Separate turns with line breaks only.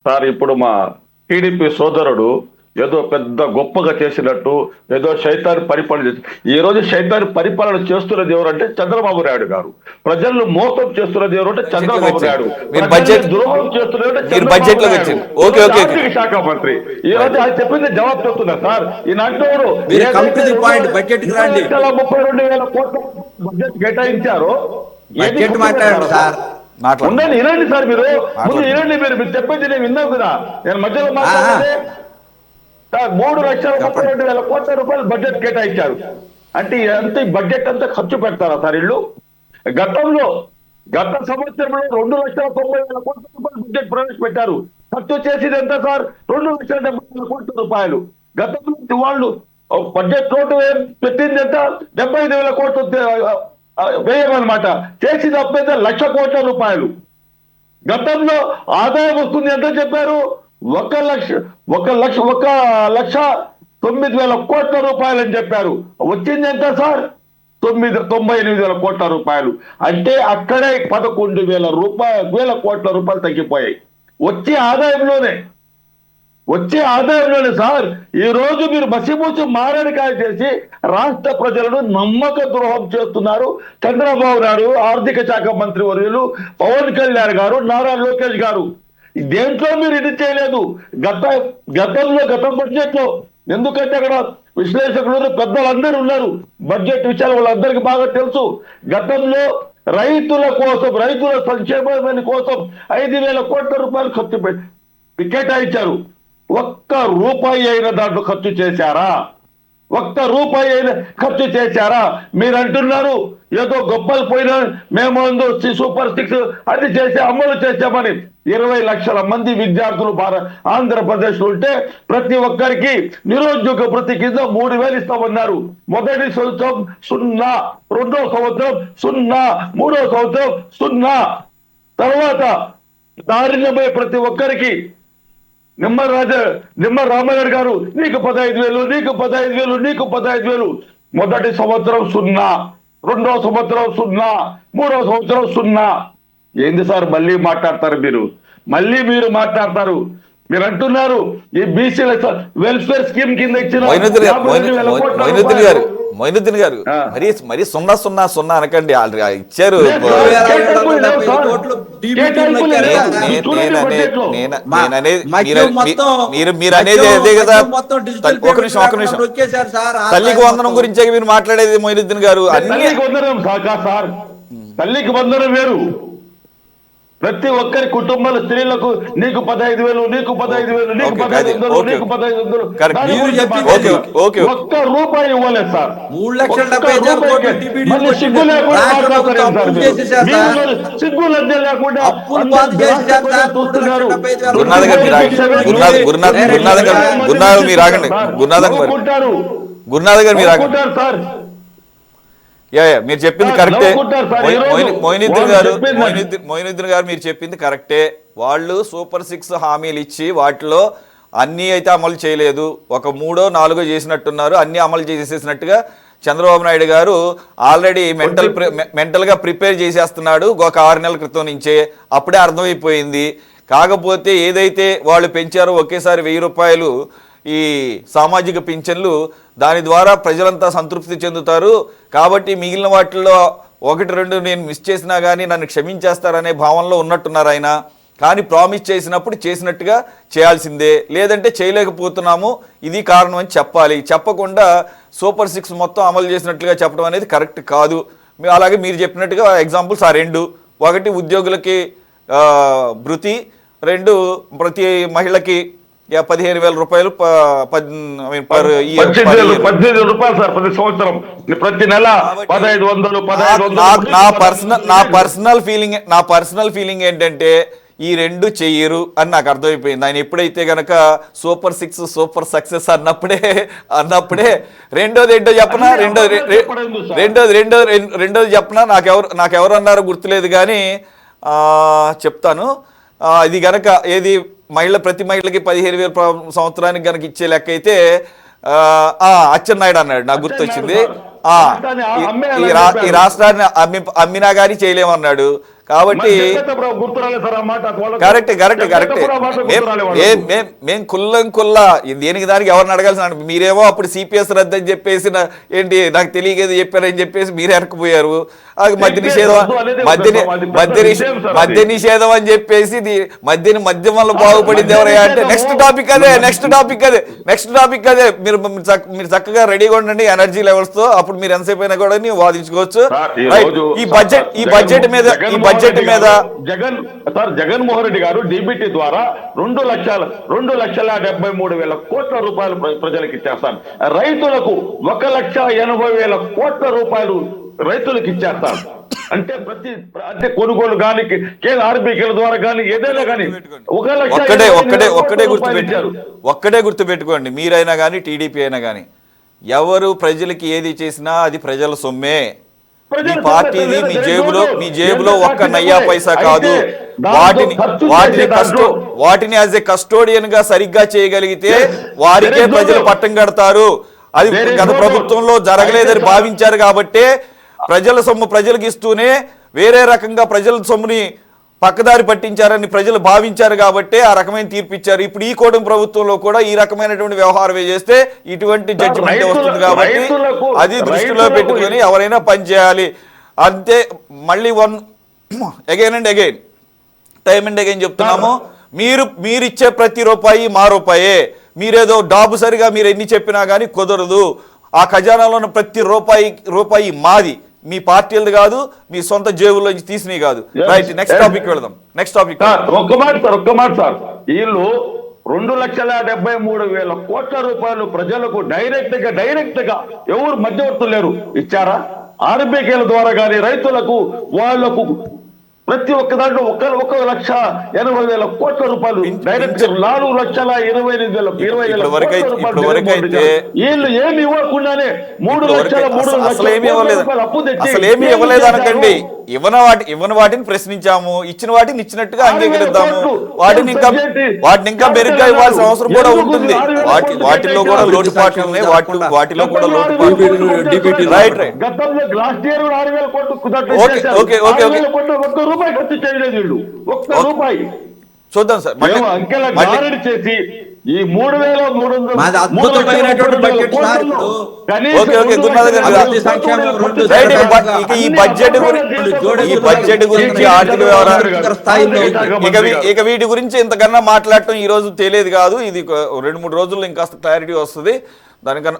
Sir ఇప్పుడు మా TDP సోదరుడు ఏదో పెద్ద గొప్పగా చేసినట్టు ఏదో శైతాన్ని పరిపాలన చేసి ఈ రోజు శైతాన్ని పరిపాలన చేస్తున్నది ఎవరంటే చంద్రబాబు నాయుడు గారు. ప్రజలను మోసం చేస్తున్నది ఎవరంటే చంద్రబాబు నాయుడు. ద్రోహం చేస్తున్నది ఆర్థిక శాఖ మంత్రి. ఈ రోజు ఆయన చెప్పింది జవాబు చెప్తున్నా సార్. ఈయన అంటారు 32,000 కోట్ల బడ్జెట్ కేటాయించారు. ఉండండి, వినండి సార్. మీరు ముందు వినండి. మీరు చెప్పేది నేను విన్నాను కదా. నేను మధ్యలో మాట్లాడితే 3,32,000 కోట్ల రూపాయలు బడ్జెట్ కేటాయించారు అంటే ఎంత బడ్జెట్ అంతా ఖర్చు పెడతారా సార్ ఇల్లు? గత సంవత్సరంలో 2,90,000 కోట్ల రూపాయలు బడ్జెట్ ప్రవేశపెట్టారు. ఖర్చు చేసేది ఎంత సార్? 2,70,000 కోట్ల రూపాయలు. గతంలో వాళ్ళు బడ్జెట్ నోటు పెట్టింది ఎంత? 75,000 కోట్లు వేయమన్నమాట. చేసిన అప్పైతే 1,00,000 కోట్ల రూపాయలు. గతంలో ఆదాయం వస్తుంది ఎంత చెప్పారు? 1,09,000 కోట్ల రూపాయలు అని చెప్పారు. వచ్చింది ఎంత సార్? 98,000 కోట్ల రూపాయలు. అంటే అక్కడే 11,000 కోట్ల రూపాయలు తగ్గిపోయాయి. వచ్చే ఆదాయంలోనే సార్ ఈ రోజు మీరు మసిమూసి మారడికాయ చేసి రాష్ట్ర ప్రజలను నమ్మక ద్రోహం చేస్తున్నారు. చంద్రబాబు నాయుడు, ఆర్థిక శాఖ మంత్రి వర్యులు పవన్ కళ్యాణ్ గారు, నారా లోకేష్ గారు దేంట్లో మీరు ఇది చేయలేదు. గత బడ్జెట్ లో, ఎందుకంటే అక్కడ విశ్లేషకులు పెద్దలందరూ ఉన్నారు బడ్జెట్ విషయాలు, వాళ్ళందరికీ బాగా తెలుసు. గతంలో రైతుల సంక్షేమం కోసం 5,000 కోట్ల రూపాయలు ఖర్చు కేటాయించారు. ఒక్క రూపాయి అయినా దాంట్లో ఖర్చు చేశారా? మీరు అంటున్నారు ఏదో గొప్పలు పోయినా మేము సూపర్ 6 అది అమలు చేశామని. 20 లక్షల మంది విద్యార్థులు ఆంధ్రప్రదేశ్ లో ఉంటే ప్రతి ఒక్కరికి నిరుద్యోగ వృత్తి కింద 3,000 ఇస్తామన్నారు. మొదటి సంవత్సరం 0, రెండో సంవత్సరం 0, మూడో సంవత్సరం 0. తర్వాత దారిణ్యమై ప్రతి ఒక్కరికి నిమ్మ రామగారు గారు నీకు 15,000 మొదటి సంవత్సరం 0, రెండో సంవత్సరం 0, మూడో సంవత్సరం 0. ఏంది సార్ మళ్ళీ మాట్లాడతారు మీరు అంటున్నారు ఈ బీసీల వెల్ఫేర్ స్కీమ్ కింద ఇచ్చిన
మొయినుద్దీన్ గారు మరి 0,0,0,0 అనకండి. ఇచ్చారు. మీరు అనేది అదే కదా. ఒక నిమిషం. తల్లికి వందనం గురించి మీరు మాట్లాడేది మొయినుద్దీన్ గారు.
తల్లికి వందనం వేరు. ప్రతి ఒక్కరి కుటుంబాల స్త్రీలకు నీకు 15,000, నీకు 15,000, నీకు 15,000, నీకు 15,000. ఒక్క రూపాయి ఇవ్వలేదు సార్. 3,70,000 సిగ్గు లేకుండా సార్.
మీరు చెప్పింది కరెక్టే మొయినుద్దీన్ గారు మీరు చెప్పింది కరెక్టే. వాళ్ళు సూపర్ 6 హామీలు ఇచ్చి వాటిలో అన్నీ అయితే అమలు చేయలేదు. ఒక 3, 4 చేసినట్టున్నారు. అన్ని అమలు చేసేసినట్టుగా చంద్రబాబు నాయుడు గారు ఆల్రెడీ మెంటల్గా ప్రిపేర్ చేసేస్తున్నాడు ఒక 6 నెలల క్రితం నుంచే. అప్పుడే అర్థమైపోయింది. కాకపోతే ఏదైతే వాళ్ళు పెంచారో ఒకేసారి 1,000 రూపాయలు ఈ సామాజిక పింఛన్లు, దాని ద్వారా ప్రజలంతా సంతృప్తి చెందుతారు. కాబట్టి మిగిలిన వాటిల్లో 1, 2 నేను మిస్ చేసినా కానీ నన్ను క్షమించేస్తారనే భావనలో ఉన్నట్టున్నారు ఆయన. కానీ ప్రామిస్ చేసినప్పుడు చేసినట్టుగా చేయాల్సిందే, లేదంటే చేయలేకపోతున్నాము ఇది కారణం అని చెప్పాలి. చెప్పకుండా సూపర్ 6 మొత్తం అమలు చేసినట్లుగా చెప్పడం అనేది కరెక్ట్ కాదు. అలాగే మీరు చెప్పినట్టుగా ఎగ్జాంపుల్స్ 2: 1 ఉద్యోగులకి భృతి, 2 ప్రతి మహిళకి 15,000 రూపాయలు
రూపాయలు సార్ ప్రతి సంవత్సరం, ప్రతి నెల 1,500.
నా పర్సనల్ ఫీలింగ్ ఏంటంటే ఈ 2 చెయ్యరు అని నాకు అర్థమైపోయింది. ఆయన ఎప్పుడైతే గనక సూపర్ 6 సూపర్ సక్సెస్ అన్నప్పుడే రెండోది ఏంటో చెప్పనా, రెండోది చెప్పనా, నాకెవరు అన్నారో గుర్తులేదు కానీ చెప్తాను. ఇది గనక ఏది ప్రతి మహిళకి 15,000 సంవత్సరానికి కనుక ఇచ్చే లెక్క అయితే అచ్చెన్నాయుడు అన్నాడు, నాకు గుర్తొచ్చింది. ఈ రాష్ట్రాన్ని అమ్మినా కానీ చేయలేమన్నాడు. కాబట్టి
గుర్తురాలేదు సార్ ఆ మాట.
కరెక్ట్ మేము కుల్లా దేనికి దానికి ఎవరిని అడగాల్సిన, మీరేమో అప్పుడు సిపిఎస్ రద్దు అని చెప్పేసి ఏంటి నాకు తెలియదు చెప్పారని చెప్పేసి మీరే ఎరకపోయారు. అది మద్య నిషేధం అని చెప్పేసి మద్యం వల్ల బాగుపడింది ఎవరయ్యా అంటే నెక్స్ట్ టాపిక్ అదే. మీరు చక్కగా రెడీగా ఉండండి ఎనర్జీ లెవెల్స్ తో, అప్పుడు మీరు ఎంతసేపు అయినా కూడా వాదించుకోవచ్చు. ఈ బడ్జెట్ మీద
జగన్మోహన్ రెడ్డి గారు డిబిటీ ద్వారా 2,73,000 కోట్ల రూపాయలు ప్రజలకు ఇచ్చేస్తాను. రైతులకు 1,80,000 కోట్ల రూపాయలు రైతులకు ఇచ్చేస్తాను. అంటే అంటే కొనుగోలు కానీ ఆర్బీకేల ద్వారా కానీ ఏదైనా కానీ
ఒక్కడే గుర్తుపెట్టుకోండి, మీరైనా కానీ టీడీపీ అయినా కానీ ఎవరు ప్రజలకి ఏది చేసినా అది ప్రజల సొమ్మే. మీ పార్టీది మీ జేబులో ఒక్క నయ్యా పైసా కాదు. వాటిని యాజ్ ఏ కస్టోడియన్ గా సరిగ్గా చేయగలిగితే వారికే ప్రజలు పట్టం కడతారు. అది గత ప్రభుత్వంలో జరగలేదని భావించారు కాబట్టి ప్రజల సొమ్ము ప్రజలకు ఇస్తూనే వేరే రకంగా ప్రజల సొమ్ముని పక్కదారి పట్టించారని ప్రజలు భావించారు కాబట్టి ఆ రకమైన తీర్పు ఇచ్చారు. ఇప్పుడు ఈ కూటమి ప్రభుత్వంలో కూడా ఈ రకమైనటువంటి వ్యవహారం చేస్తే ఇటువంటి జడ్జిమెంట్ వస్తుంది కాబట్టి అది దృష్టిలో పెట్టుకొని ఎవరైనా పనిచేయాలి అంతే. మళ్ళీ అగైన్ టైం అండ్ అగైన్ చెప్తున్నాము, మీరు ఇచ్చే ప్రతి రూపాయి మా రూపాయే. మీరేదో డాబు సరిగా మీరు ఎన్ని చెప్పినా కానీ కుదరదు. ఆ ఖజానాలో ఉన్న ప్రతి రూపాయి మాది, మీ పార్టీలది కాదు, మీ సొంత జేబుల్లోంచి తీసినవి కాదు. రైట్, నెక్స్ట్ టాపిక్ వెళదాం.
ఒక్క మాట సార్, వీళ్ళు 2,73,000 కోట్ల రూపాయలు ప్రజలకు డైరెక్ట్ గా ఎవరు మధ్యవర్తులు లేరు ఇచ్చారా? ఆర్బీకేల ద్వారా కానీ రైతులకు వాళ్లకు ప్రతి ఒక్క దాంట్లో 1,80,000 కోట్ల రూపాయలు డైరెక్ట్ 4,28,000 వీళ్ళు ఏమి ఇవ్వకుండానే 3,03,00,000 అప్పు తెచ్చి
అసలు ఏమి ఇవ్వలేదు అనకండి. ఇవ్వని వాటిని ప్రశ్నించాము, ఇచ్చిన వాటిని ఇచ్చినట్టుగా అంగీకరిద్దాము. వాటిని ఇంకా మెరుగ్గా ఇవ్వాల్సిన అవసరం కూడా ఉంటుంది. వాటిలో కూడా లోటుపాట్లు ఉన్నాయి. వాటిలో కూడా లోటుపాట్లు. రైట్
గతంలో లాస్ట్ ఇయర్ 6,000 కోట్లు రూపాయి ఖర్చు చేయలేదు వీళ్ళు, ఒక్క రూపాయి.
చూద్దాం సార్,
చేసి ఈ 3,000
ఈ బడ్జెట్ గురించి ఆర్థిక వ్యవహారం ఇక వీటి గురించి ఇంతకన్నా మాట్లాడటం ఈ రోజు తెలియదు కాదు. ఇది 2-3 రోజుల్లో ఇంకా క్లారిటీ వస్తుంది దానికన్నా.